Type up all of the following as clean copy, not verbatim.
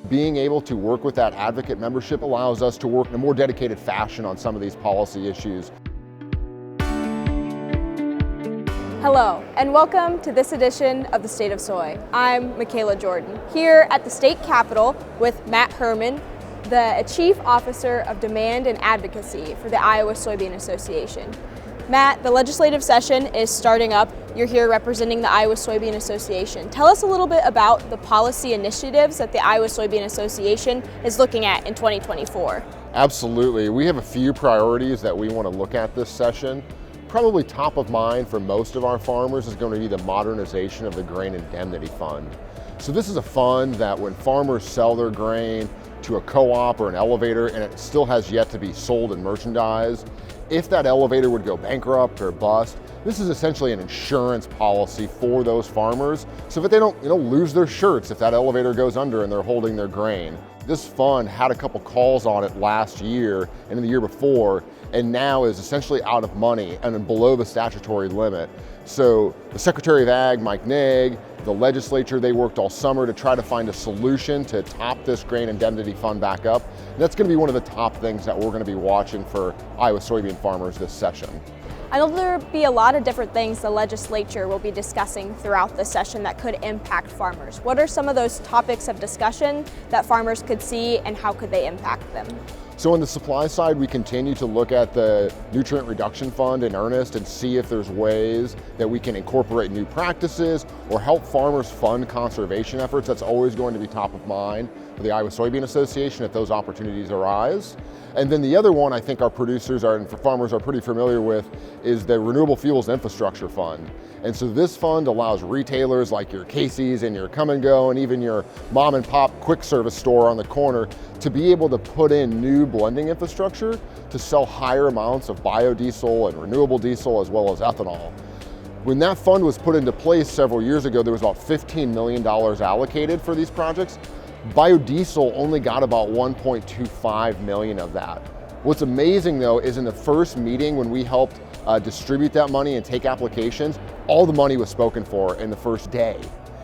Being able to work with that advocate membership allows us to work in a more dedicated fashion on some of these policy issues. Hello, and welcome to this edition of the State of Soy. I'm Michaela Jordan, here at the state capitol with Matt Herman, the Chief Officer of Demand and Advocacy for the Iowa Soybean Association. Matt, the legislative session is starting up. You're here representing the Iowa Soybean Association. Tell us a little bit about the policy initiatives that the Iowa Soybean Association is looking at in 2024. Absolutely. We have a few priorities that we want to look at this session. Probably top of mind for most of our farmers is going to be the modernization of the Grain Indemnity Fund. So this is a fund that when farmers sell their grain to a co-op or an elevator and it still has yet to be sold and merchandised, if that elevator would go bankrupt or bust, this is essentially an insurance policy for those farmers so that they don't lose their shirts if that elevator goes under and they're holding their grain. This fund had a couple calls on it last year and the year before, and now is essentially out of money and below the statutory limit. So the Secretary of Ag, Mike Naig, the legislature, they worked all summer to try to find a solution to top this grain indemnity fund back up. And that's going to be one of the top things that we're going to be watching for Iowa soybean farmers this session. I know there'll be a lot of different things the legislature will be discussing throughout the session that could impact farmers. What are some of those topics of discussion that farmers could see, and how could they impact them? So on the supply side, we continue to look at the Nutrient Reduction Fund in earnest and see if there's ways that we can incorporate new practices or help farmers fund conservation efforts. That's always going to be top of mind for the Iowa Soybean Association if those opportunities arise. And then the other one I think our producers and farmers are pretty familiar with is the Renewable Fuels Infrastructure Fund. And so this fund allows retailers like your Casey's and your Come and Go and even your mom and pop quick service store on the corner to be able to put in new blending infrastructure to sell higher amounts of biodiesel and renewable diesel as well as ethanol. When that fund was put into place several years ago, there was about $15 million allocated for these projects. Biodiesel only got about 1.25 million of that. What's amazing though is in the first meeting when we helped distribute that money and take applications, all the money was spoken for in the first day.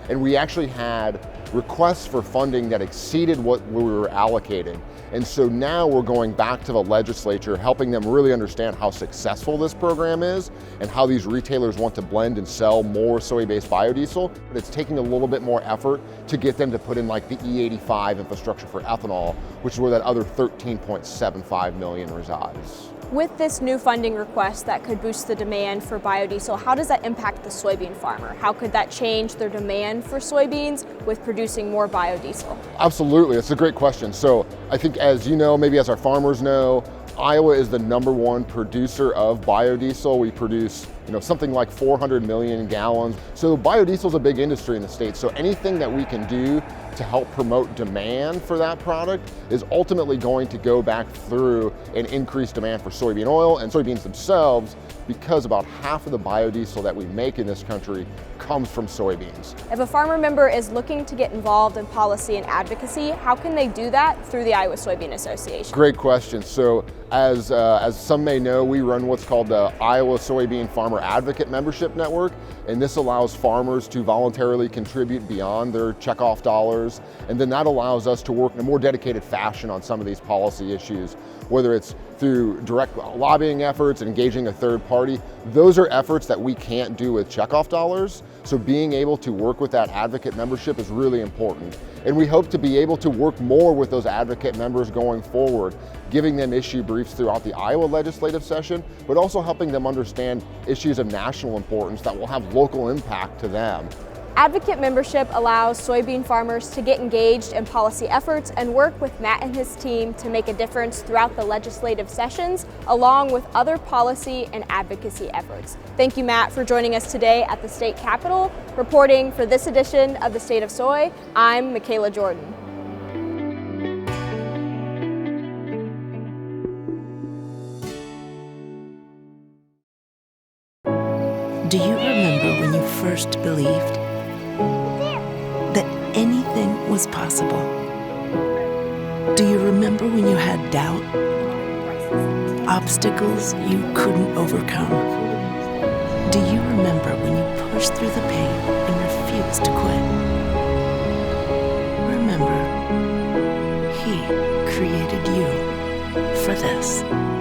And we actually had requests for funding that exceeded what we were allocating. And so now we're going back to the legislature, helping them really understand how successful this program is and how these retailers want to blend and sell more soy-based biodiesel. But it's taking a little bit more effort to get them to put in like the E85 infrastructure for ethanol, which is where that other 13.75 million resides. With this new funding request that could boost the demand for biodiesel, how does that impact the soybean farmer? How could that change their demand for soybeans with producing more biodiesel? Absolutely, it's a great question. So I think as you know, maybe as our farmers know, Iowa is the #1 producer of biodiesel. We produce something like 400 million gallons. So biodiesel is a big industry in the state. So anything that we can do to help promote demand for that product is ultimately going to go back through and increase demand for soybean oil and soybeans themselves, because about half of the biodiesel that we make in this country comes from soybeans. If a farmer member is looking to get involved in policy and advocacy, how can they do that through the Iowa Soybean Association? Great question. So as some may know, we run what's called the Iowa Soybean Farmer Advocate Membership Network, and this allows farmers to voluntarily contribute beyond their checkoff dollars, and then that allows us to work in a more dedicated fashion on some of these policy issues, whether it's through direct lobbying efforts and engaging a third party. Those are efforts that we can't do with checkoff dollars, so being able to work with that advocate membership is really important. And we hope to be able to work more with those advocate members going forward, giving them issue briefs throughout the Iowa legislative session, but also helping them understand issues of national importance that will have local impact to them. Advocate membership allows soybean farmers to get engaged in policy efforts and work with Matt and his team to make a difference throughout the legislative sessions, along with other policy and advocacy efforts. Thank you, Matt, for joining us today at the state capitol. Reporting for this edition of the State of Soy, I'm Michaela Jordan. Do you remember when you first believed that anything was possible? Do you remember when you had doubt? Obstacles you couldn't overcome? Do you remember when you pushed through the pain and refused to quit? Remember, for this.